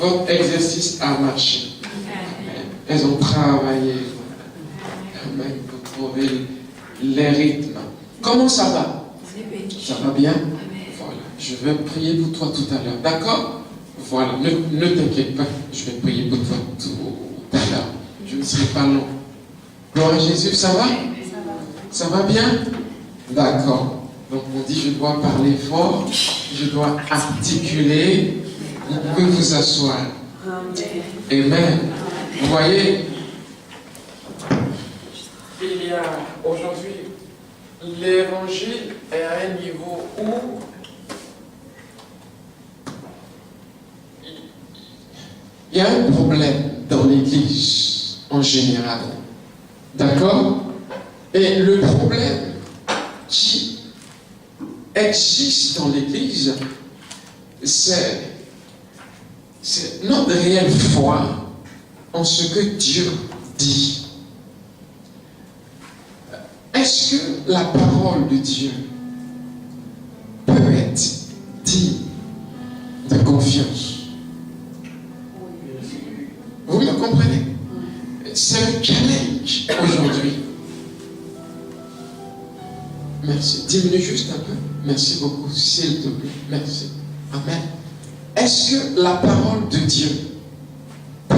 votre exercice a marché. Elles ont travaillé. Amen. Vous trouvez les rythmes. Comment ça va? Ça va bien? Voilà. Je vais prier pour toi tout à l'heure. D'accord? Voilà. Ne t'inquiète pas. Je vais prier pour toi tout à l'heure. Je ne serai pas long. Gloire à Jésus, ça va? Ça va bien? D'accord. Donc on dit je dois parler fort, je dois articuler. Vous pouvez vous asseoir. Amen. Vous voyez, il y a aujourd'hui, l'évangile est à un niveau où il y a un problème dans l'église en général. D'accord? Et le problème qui existe dans l'église, c'est notre réelle foi en ce que Dieu dit. Est-ce que la parole de Dieu peut être digne de confiance? Vous me comprenez? C'est le challenge aujourd'hui. Merci. Diminue juste un peu. Merci beaucoup, s'il te plaît. Merci. Amen. Est-ce que la parole de Dieu peut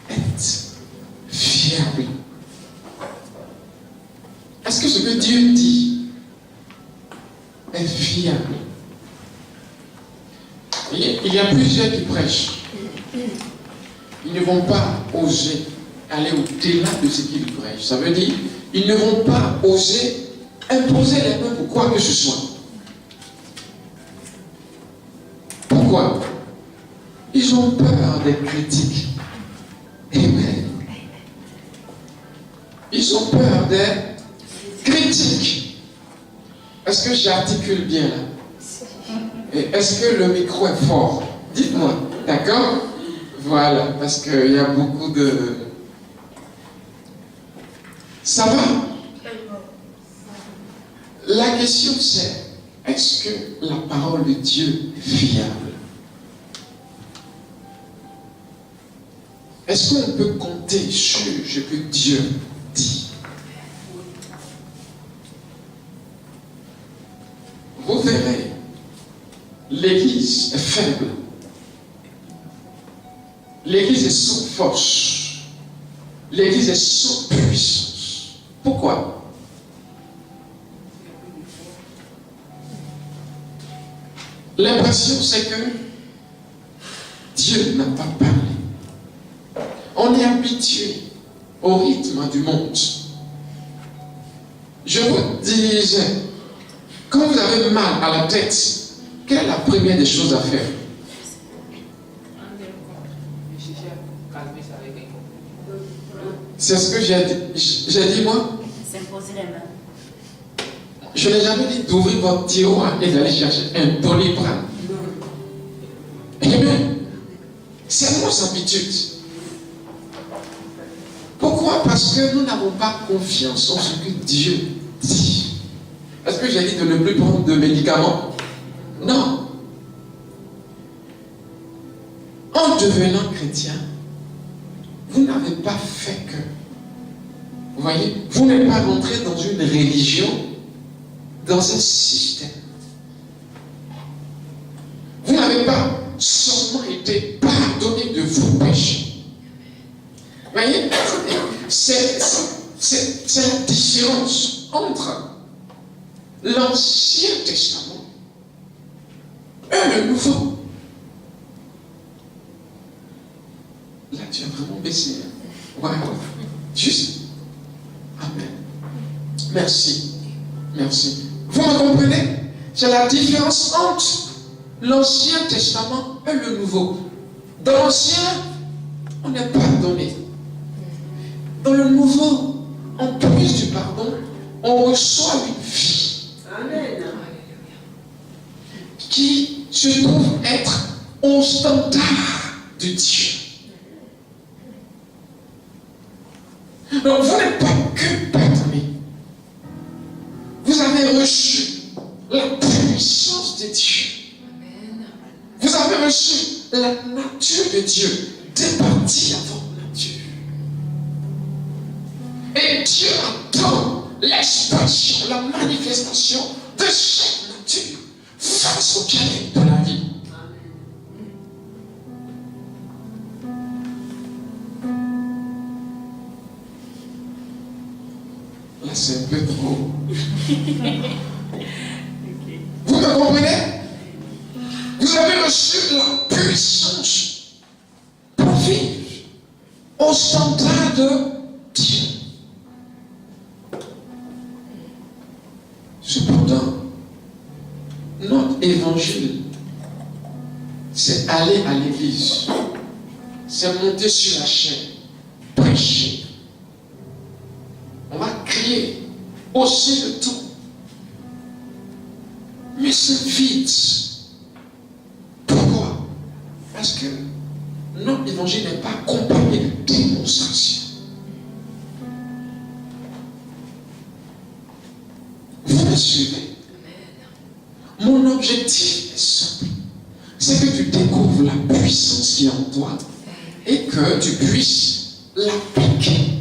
être fiable? Est-ce que ce que Dieu dit est fiable? Il y a plusieurs qui prêchent. Ils ne vont pas oser aller au-delà de ce qu'ils prêchent. Ça veut dire, ils ne vont pas oser imposer les mains pour quoi que ce soit. Pourquoi? Ils ont peur des critiques. Amen. Ils ont peur des critiques. Est-ce que j'articule bien là? Et est-ce que le micro est fort? Dites-moi, d'accord? Voilà, parce qu'il y a beaucoup de... Ça va? La question c'est, est-ce que la parole de Dieu est fiable? Est-ce qu'on peut compter sur ce que Dieu dit? Vous verrez, l'Église est faible. L'Église est sans force. L'Église est sans puissance. Pourquoi? L'impression, c'est que Dieu n'a pas parlé. On est habitué au rythme du monde. Je vous disais, quand vous avez mal à la tête, quelle est la première des choses à faire? C'est ce que j'ai dit moi. S'imposer les mains. Je n'ai jamais dit d'ouvrir votre tiroir et d'aller chercher un Doliprane. Amen. C'est nos habitudes. Pourquoi? Parce que nous n'avons pas confiance en ce que Dieu dit. Est-ce que j'ai dit de ne plus prendre de médicaments? Non. En devenant chrétien, vous n'avez pas fait que. Vous voyez, vous n'êtes pas rentré dans une religion, dans un système. Vous n'avez pas seulement été pardonné de vos péchés. Vous voyez, c'est la différence entre l'Ancien Testament et le Nouveau. Là, tu as vraiment baissé. Wow. Juste. Amen. Merci. Merci. Vous me comprenez? C'est la différence entre l'Ancien Testament et le Nouveau. Dans l'Ancien, on est pardonné. Dans le Nouveau, en plus du pardon, on reçoit une vie. Amen. Qui se trouve être au standard de Dieu. Donc vous n'êtes pas que pardonné. Vous avez reçu la puissance de Dieu. de Dieu départit avant nature. Et Dieu attend l'expression, la manifestation de cette nature face au bien-être de la vie. Là, c'est un peu trop. Vous me comprenez? Vous avez reçu la puissance pour vivre au standard de Dieu. Cependant, notre évangile, c'est aller à l'église, c'est monter sur la chaîne, prêcher. On va crier, hausser le ton. Mais c'est vide. Pourquoi? Parce que notre évangile n'est pas accompagné de démonstration. Vous me suivez? Mon objectif est simple. C'est que tu découvres la puissance qui est en toi et que tu puisses l'appliquer.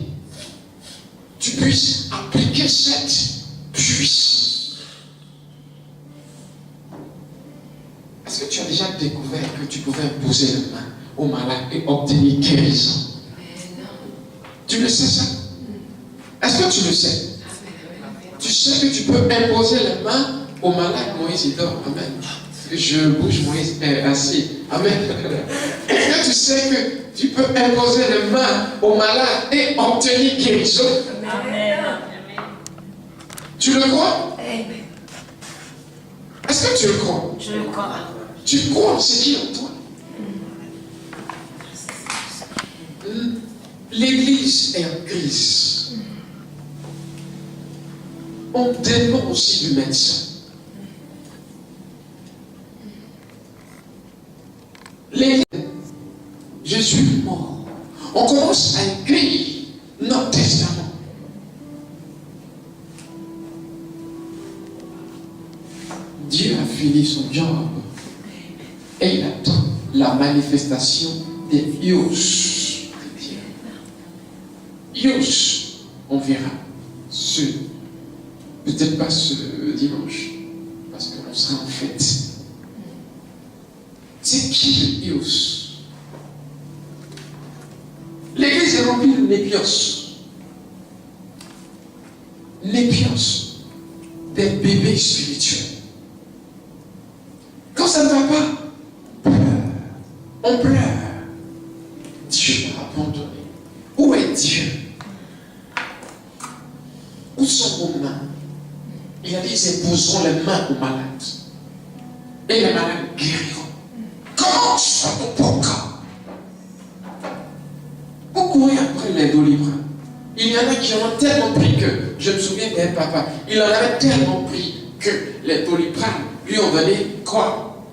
Tu puisses appliquer cette puissance. Est-ce que tu as déjà découvert que tu pouvais imposer la main au malade et obtenir guérison? Tu le sais ça? Est-ce que tu le sais? Tu sais que tu peux imposer les mains au malade. Moïse il dort. Amen. Je bouge, Moïse est assis. Amen. Est-ce que tu sais que tu peux imposer les mains au malade et obtenir guérison? Amen. Tu le crois? Est-ce que tu le crois? Je le crois. Tu crois en ce qui est en toi? L'église est en crise. On dépend aussi du médecin. L'église, je suis mort. On commence à écrire notre testament. Dieu a fini son job et il attend la manifestation des yos. Yos, on verra peut-être pas ce dimanche, parce qu'on sera en fête. C'est qui le Yos? L'église est remplie de népios. Népios, des bébés spirituels. Quand ça ne va pas, on pleure. Dieu m'a abandonné. Où est Dieu? Où sont vos mains? Il a dit, ils imposeront les mains aux malades. Et les malades guériront. Comment ça ne peut pas? Vous courez après les doliprane. Il y en a qui en ont tellement pris que, je me souviens d'un papa, il en avait tellement pris que les doliprane lui ont donné quoi?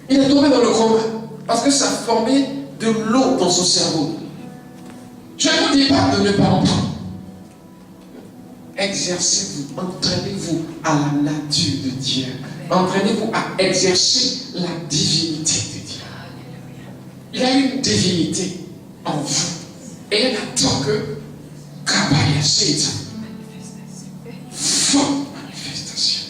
Il est tombé dans le coma parce que ça formait de l'eau dans son cerveau. Je ne vous dis pas de ne pas en prendre. Exercez-vous, entraînez-vous à la nature de Dieu. Entraînez-vous à exercer la divinité de Dieu. Il a une divinité en vous. Et il attend que Kabaya Satan, forte manifestation.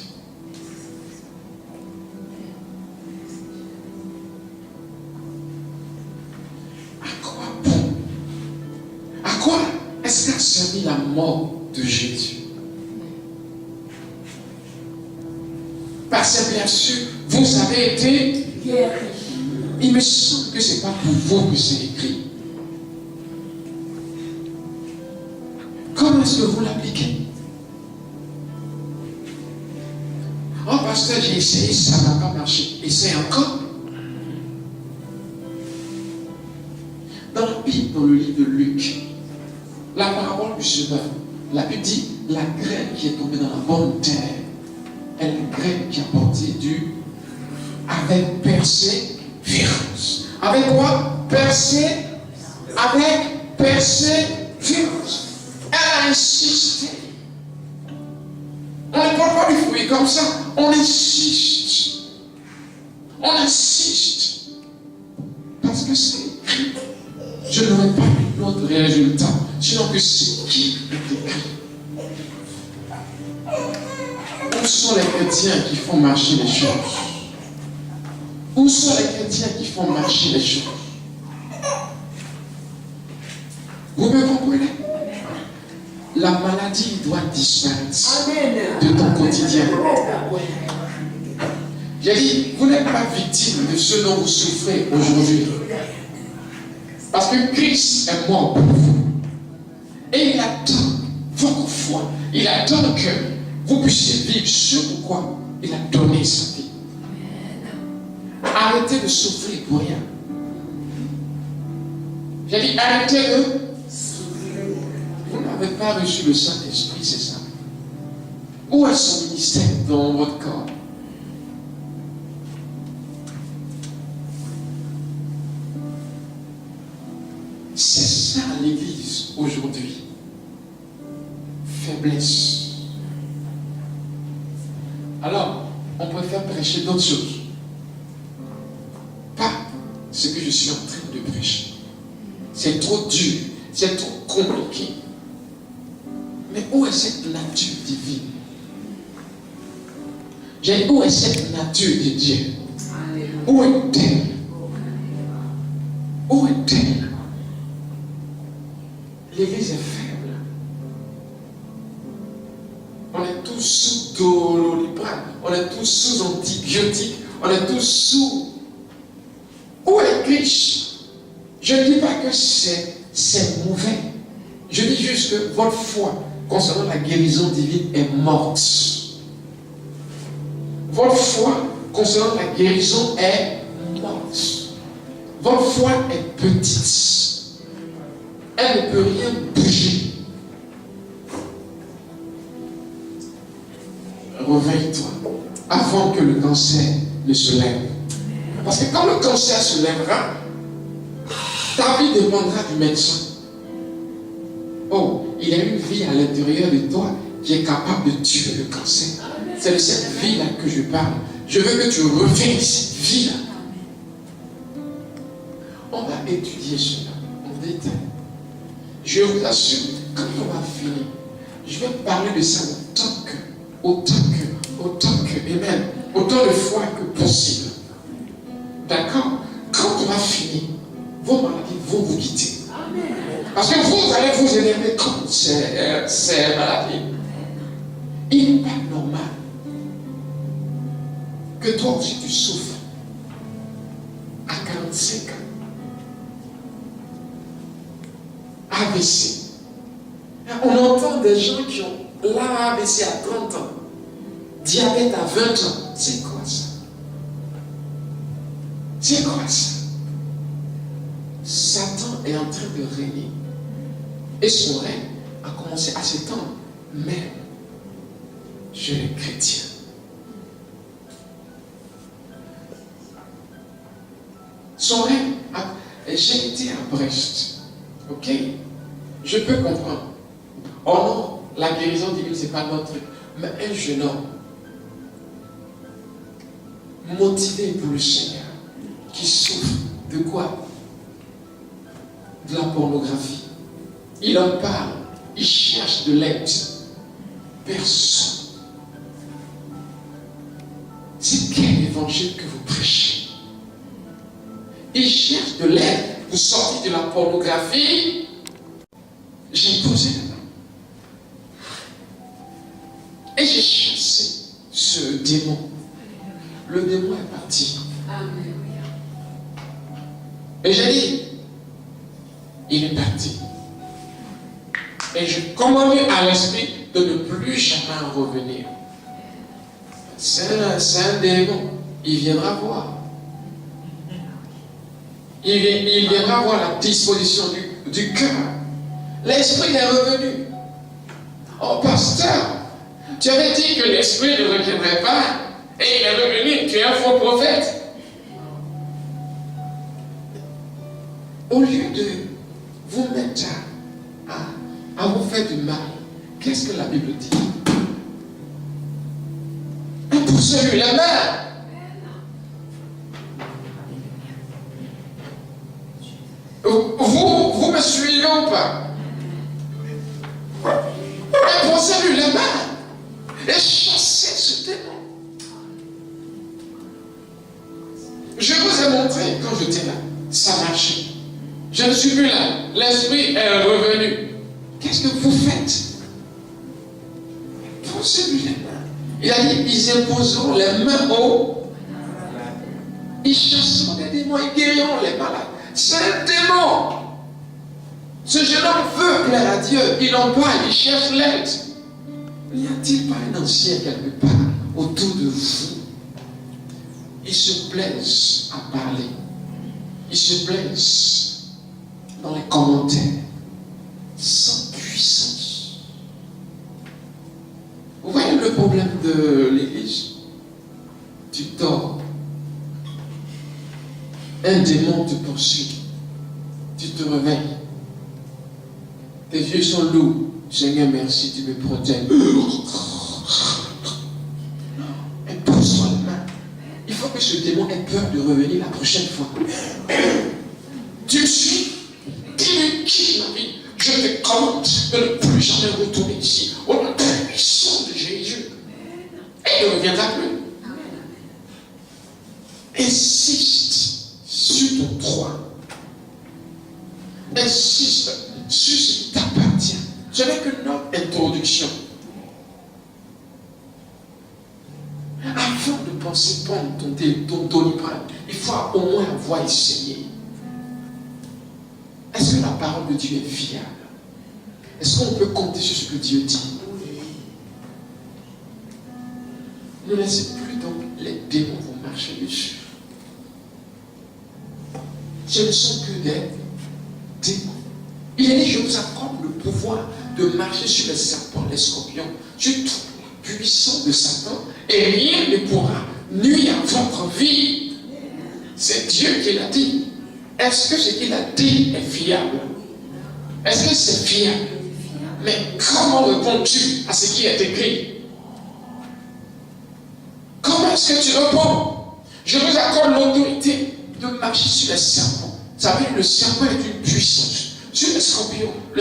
À quoi bon? À quoi est-ce qu'a servi la mort de Jésus? Parce que bien sûr, vous avez été guéris. Il me semble que ce n'est pas pour vous que c'est écrit. Comment est-ce que vous l'appliquez? Oh pasteur, j'ai essayé, ça n'a pas marché. Essaye encore. Dans la Bible, dans le livre de Luc, la parabole du semeur, la Bible dit, la graine qui est tombée dans la bonne terre, est la graine qui a porté du avec persévérance. Avec quoi? Avec persévérance. Elle a insisté. On ne porte pas du fruit comme ça. On insiste. On insiste. Parce parce que c'est écrit. Je n'aurais pas eu d'autre résultat, sinon que ce qui est écrit. Où sont les chrétiens qui font marcher les choses? Où sont les chrétiens qui font marcher les choses? Vous me comprenez? La maladie doit disparaître de ton quotidien. J'ai dit, vous n'êtes pas victime de ce dont vous souffrez aujourd'hui. Parce que Christ est mort pour vous. Et il attend votre foi. Il attend que vous puissiez vivre ce pourquoi il a donné sa vie. Arrêtez de souffrir pour rien. J'ai dit, arrêtez de souffrir. Vous n'avez pas reçu le Saint-Esprit, c'est ça. Où est son ministère dans votre corps? C'est ça l'Église aujourd'hui. Faiblesse. Alors, on préfère prêcher d'autres choses. Pas ce que je suis en train de prêcher. C'est trop dur, c'est trop compliqué. Mais où est cette nature divine? J'ai dit, où est cette nature de Dieu? Où est-elle? Où est-elle? L'Église est faible. On est tous sous Doliprane, on est tous sous antibiotiques, on est tous sous... Où est Christ? Je ne dis pas que c'est mauvais. Je dis juste que votre foi concernant la guérison divine est morte. Votre foi concernant la guérison est morte. Votre foi est petite. Elle ne peut rien bouger. Réveille-toi avant que le cancer ne se lève. Parce que quand le cancer se lèvera, ta vie dépendra du médecin. Oh, il y a une vie à l'intérieur de toi qui est capable de tuer le cancer. C'est de cette vie-là que je parle. Je veux que tu réveilles cette vie-là. On va étudier cela en détail. Je vous assure, quand on va finir, je vais parler de ça autant de fois que possible. D'accord? Quand on va finir, vos maladies vont vous quitter. Parce que vous allez vous énerver contre ces maladies. Il n'est pas normal que toi aussi tu souffres à 45 ans. AVC. On entend des gens qui ont l'AVC à 30 ans, diabète à 20 ans. C'est quoi ça? C'est quoi ça? Satan est en train de régner. Et son règne a commencé à s'étendre, même chez les chrétiens. Son règne j'ai été à Brest. Ok? Je peux comprendre. Oh non, la guérison divine, ce n'est pas notre truc. Mais un jeune homme, motivé pour le Seigneur, qui souffre de quoi? De la pornographie. Il en parle. Il cherche de l'aide. Personne. C'est quel évangile que vous prêchez? Il cherche de l'aide pour sortir de la pornographie. J'ai posé la main. Et j'ai chassé ce démon. Le démon est parti. Et j'ai dit, il est parti. Et je commande à l'esprit de ne plus jamais en revenir. C'est un démon. Il viendra voir. Il viendra voir la disposition du cœur. L'esprit est revenu. Oh, pasteur, tu avais dit que l'esprit ne reviendrait pas. Et il est revenu. Tu es un faux prophète. Au lieu de vous mettre à vous faire du mal, qu'est-ce que la Bible dit? Pour celui-là, ou pas? Imposez-lui les mains et chassez ce démon. Je vous ai montré quand j'étais là, ça marchait. Je ne suis plus là, l'esprit est revenu. Qu'est-ce que vous faites? Imposez-lui les mains. Il a dit, ils imposeront les mains aux. Ils chasseront des démons, ils guériront les malades. C'est un démon. Ce jeune homme veut plaire à Dieu. Il en parle, il cherche l'aide. N'y a-t-il pas un ancien quelque part autour de vous? Ils se plaisent à parler. Ils se plaisent dans les commentaires. Sans puissance. Vous voyez le problème de l'église? Tu dors. Un démon te poursuit. Tu te réveilles. Tes yeux sont lourds. Seigneur, merci, tu me protèges. Impose-toi la main. Il faut que ce démon ait peur de revenir la prochaine fois. Tu me suis. Dis-lui qui ma vie. Je te commande de ne plus jamais retourner ici. Au nom puissant de Jésus. Et il ne reviendra plus. Insiste sur ton droit. Insiste sur ce qui t'appartient. Ce n'est que notre introduction. Avant de penser prendre ton Doliprane, il faut au moins avoir essayé. Est-ce que la parole de Dieu est fiable? Est-ce qu'on peut compter sur ce que Dieu dit? Ne laissez plus donc les démons vous marcher dessus. Ce ne sont que des démons. Il a dit, je vous accorde le pouvoir de marcher sur les serpents, les scorpions, sur toute la puissance de Satan, et rien ne pourra nuire à votre vie. C'est Dieu qui l'a dit. Est-ce que ce qu'il a dit est fiable? Est-ce que c'est fiable? Mais comment réponds-tu à ce qui est écrit? Comment est-ce que tu réponds? Je vous accorde l'autorité de marcher sur les serpents. Vous savez, le serpent est une puissance. Sur le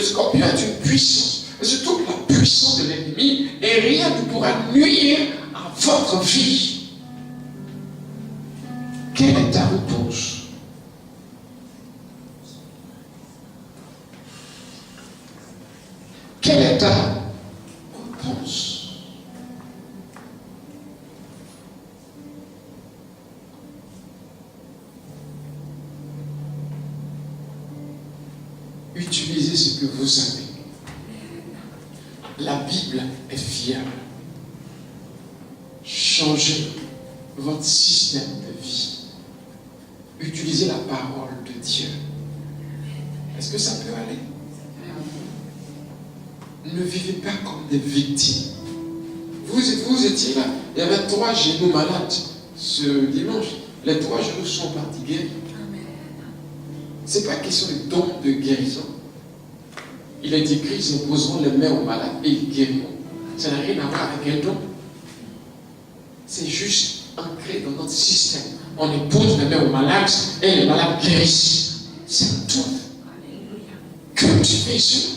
scorpion est une puissance. C'est toute la puissance de l'ennemi et rien ne pourra nuire à votre vie. Quelle est ta réponse? Quelle est ta réponse? Utilisez ce que vous savez. La Bible est fiable. Changez votre système de vie. Utilisez la parole de Dieu. Est-ce que ça peut aller? Ne vivez pas comme des victimes. Vous étiez là. Il y avait 3 genoux malades ce dimanche. Les 3 genoux sont partis guéris. Ce n'est pas question de don de guérison. Il est écrit, ils imposeront les mains aux malades et ils guériront. Ça n'a rien à voir avec un don. C'est juste ancré dans notre système. On impose les mains aux malades et les malades guérissent. C'est tout. Que tu fais cela?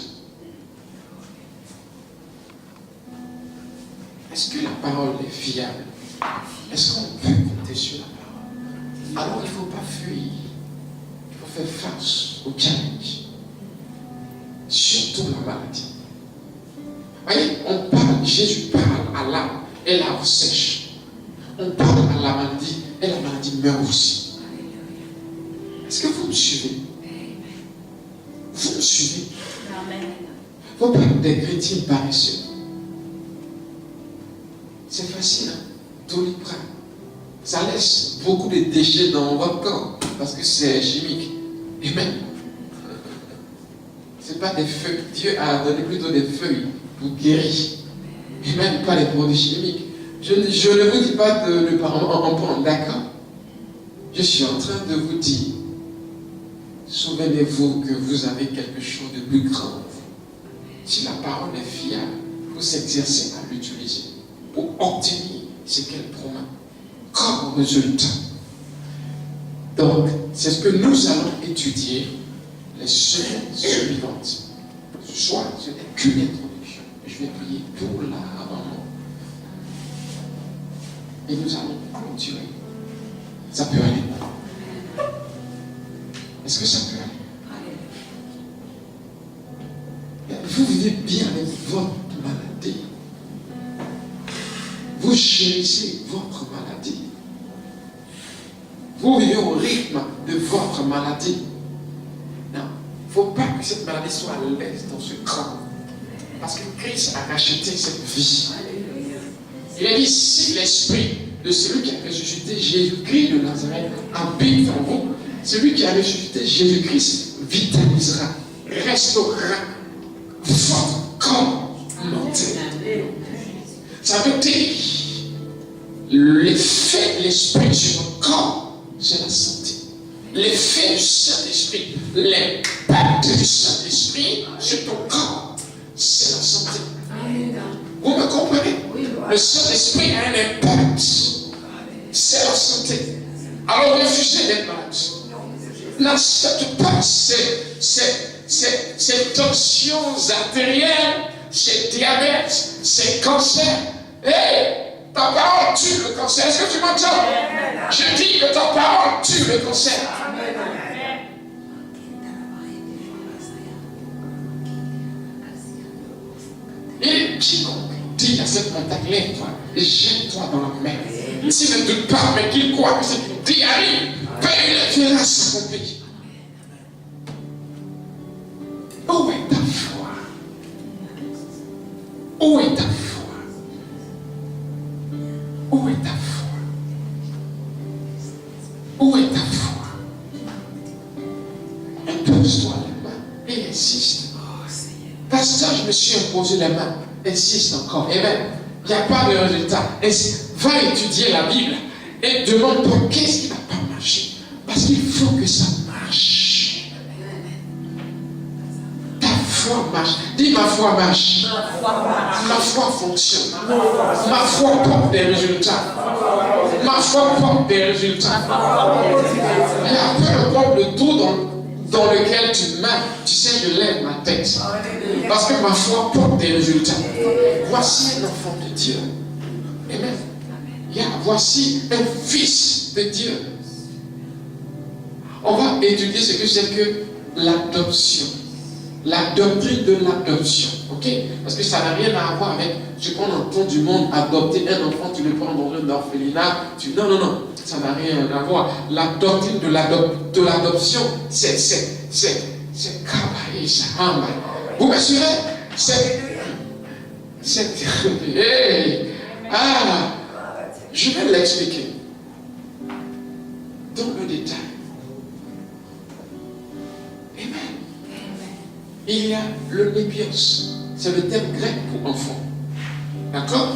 Est-ce que la parole est fiable? Est-ce qu'on peut compter sur la parole? Alors il ne faut pas fuir. Faire face au challenge, surtout la maladie. Voyez, on parle, Jésus parle à l'âme et l'âme sèche. On parle à la maladie et la maladie meurt aussi. Est-ce que vous me suivez? Vous me suivez? Vous parlez des chrétiens paresseux. C'est facile, hein? Doliprane. Ça laisse beaucoup de déchets dans votre corps parce que c'est chimique. Et même, ce n'est pas des feuilles. Dieu a donné plutôt des feuilles pour guérir. Et même pas les produits chimiques. Je ne vous dis pas de ne pas en prendre, d'accord? Je suis en train de vous dire, souvenez-vous que vous avez quelque chose de plus grand. Si la parole est fiable, vous s'exercez à l'utiliser pour obtenir ce qu'elle promet comme résultat. Donc, c'est ce que nous allons étudier les semaines suivantes. Ce soir, ce n'est qu'une introduction. Je vais prier pour là avant moi. Et nous allons clôturer. Ça peut aller. Est-ce que ça peut aller? Vous vivez bien avec votre maladie. Vous chérissez votre maladie. Vous vivez au rythme de votre maladie. Non, il ne faut pas que cette maladie soit à l'aise dans ce camp. Parce que Christ a racheté cette vie. Il a dit, si l'esprit de celui qui a ressuscité Jésus-Christ de Nazareth habite en vous, celui qui a ressuscité Jésus-Christ vitalisera, restaurera votre corps mortel. Ça veut dire l'effet de l'esprit sur votre corps, c'est la santé. L'effet du Saint-Esprit, l'impact du Saint-Esprit sur ton corps, c'est la santé. Vous me comprenez? Le Saint-Esprit a un impact, c'est la santé. Alors refusez d'être malade. N'accepte pas ces tensions artérielles, ces diabètes, ces cancers. Ta parole tue le cancer. Est-ce que tu m'entends? Je dis que ta parole tue le cancer. Et quiconque dit à cette montagne, lève-toi et jette-toi dans la mer. S'il ne doute pas, mais qu'il croit que c'est une diarrhée, il verra s'accomplir. Où est ta foi? Où est ta foi? Où est ta foi? Où est ta foi? Impose-toi la main et insiste. Pasteur, je me suis imposé la main. Insiste encore. Amen. Il n'y a pas de résultat. Va étudier la Bible et demande-toi qu'est-ce qui ne va pas marcher. Parce qu'il faut que ça marche. Ta foi marche. Dis ma foi marche. Ma foi fonctionne. Ma foi porte des résultats. Ma foi porte des résultats. Il y a peu importe le tour dans lequel tu mets, tu sais, je lève ma tête. Parce que ma foi porte des résultats. Voici un enfant de Dieu. Amen. Voici un fils de Dieu. On va étudier ce que c'est que l'adoption. La doctrine de l'adoption. Ok? Parce que ça n'a rien à voir avec ce qu'on entend du monde. Adopter un enfant, tu le prends dans un orphelinat. Non. Ça n'a rien à voir. La doctrine de l'adoption, c'est kabaï, sahamba. Vous me suivez? Je vais l'expliquer dans le détail. Amen. Il y a le népios, c'est le terme grec pour enfant. D'accord?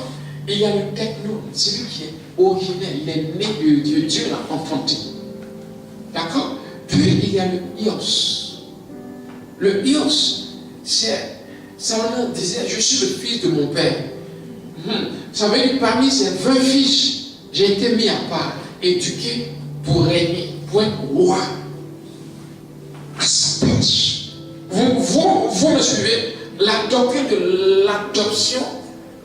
Il y a le techno, celui qui est originel, il est né de Dieu, Dieu l'a enfanté. D'accord? Puis il y a le ios. Le ios, Salomon disait, je suis le fils de mon père. Ça veut dire parmi ces 20 fils, j'ai été mis à part, éduqué pour régner, pour être roi à sa place. Vous me suivez? La doctrine de l'adoption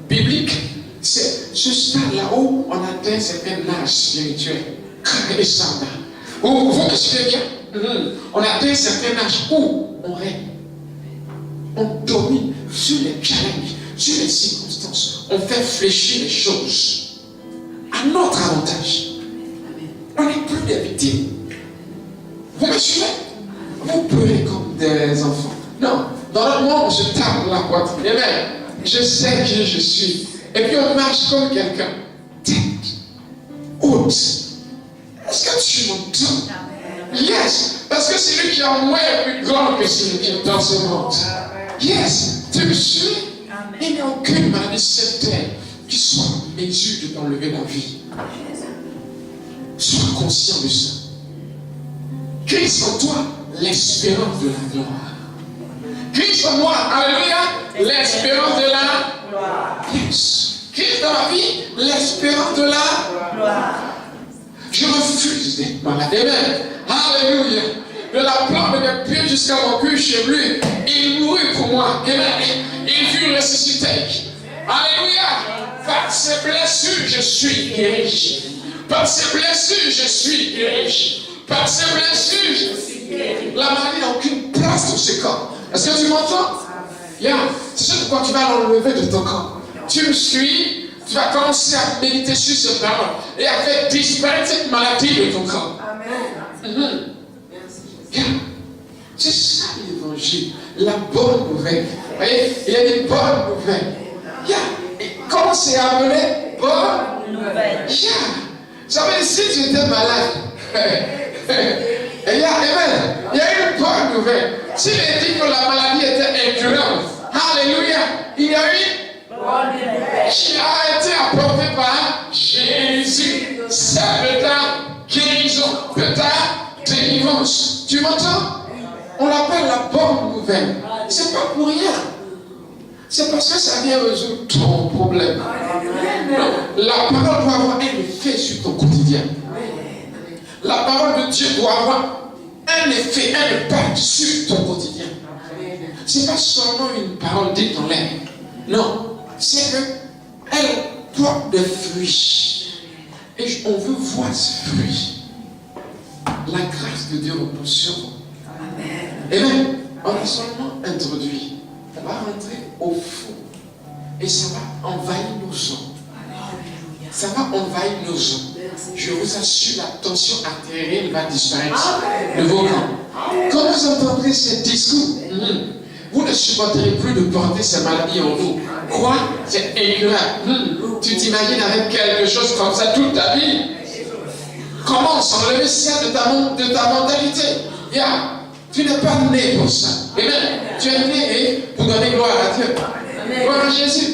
biblique, c'est ce stade-là où on atteint un certain âge spirituel. Vous me suivez bien? On atteint un certain âge où on règne. On domine sur les challenges, sur les circonstances. On fait fléchir les choses à notre avantage. On n'est plus des victimes. Vous me suivez? Vous pleurez comme des enfants. Non, dans le monde, on se tape la poitrine. Amen. Je sais qui je suis. Et puis on marche comme quelqu'un. Tête haute. Est-ce que tu m'entends? Yes. Parce que c'est lui qui est en moi est plus grand que celui qui est dans ce monde. Yes. Tu me suis? Il n'y a aucune maladie sur cette terre qui soit en mesure de t'enlever la vie. Sois conscient de ça. Christ en toi, l'espérance de la gloire. Christ en moi, alléluia, l'espérance de la gloire. Yes. Christ dans ma vie, l'espérance de la gloire. Je refuse d'être malade. Amen. Alléluia. de la plante de mes pieds jusqu'à mon cuir chevelu. Il mourut pour moi. Amen. Il fut ressuscité. Alléluia. Par ses blessures, je suis guéri. Par ses blessures, je suis guéri. Par ses blessures, je suis guéri. La maladie n'a aucune place dans ce corps. Est-ce que tu m'entends? C'est ce pourquoi tu vas l'enlever de ton corps. Tu me suis, tu vas commencer à méditer sur ce parole et à faire disparaître cette maladie de ton corps. Amen. C'est ça l'évangile, la bonne nouvelle. Vous voyez, il y a des bonnes nouvelles. Comment c'est appelé? Bonne nouvelle. Ça veut dire si tu étais malade, il y a une bonne nouvelle. S'il est dit que la maladie était incurable, alléluia, il y a une bonne nouvelle qui a été apportée par Jésus. C'est de ta guérison, de ta délivrance. Tu m'entends? On l'appelle la bonne nouvelle. C'est pas pour rien. C'est parce que ça vient résoudre ton problème. Non, la parole doit avoir un effet sur ton quotidien. La parole de Dieu doit avoir un effet, un impact sur ton quotidien. Ce n'est pas seulement une parole dite en l'air. Non, c'est qu'elle porte des fruits. Et on veut voir ce fruit. La grâce de Dieu repose sur vous. Amen. On a seulement introduit. On va rentrer au fond. Et ça va envahir nos os. Ça va envahir nos os. Je vous assure, la tension artérielle va disparaître de vos camps. Quand vous entendrez ces discours, vous ne supporterez plus de porter ces maladies en vous. Quoi? C'est incroyable. Tu t'imagines avec quelque chose comme ça toute ta vie? Commence à enlever ça de ta mentalité. Tu n'es pas né pour ça. Amen. Tu es né pour donner gloire à Dieu. Gloire à Jésus.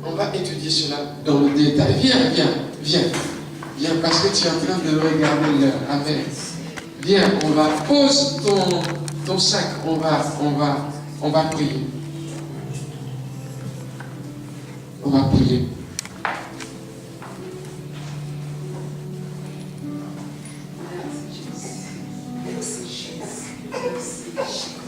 On va étudier cela dans le détail. Viens, parce que tu es en train de regarder l'heure. Amen. Viens, on va pose ton sac. On va prier. On va prier. Merci, Jésus.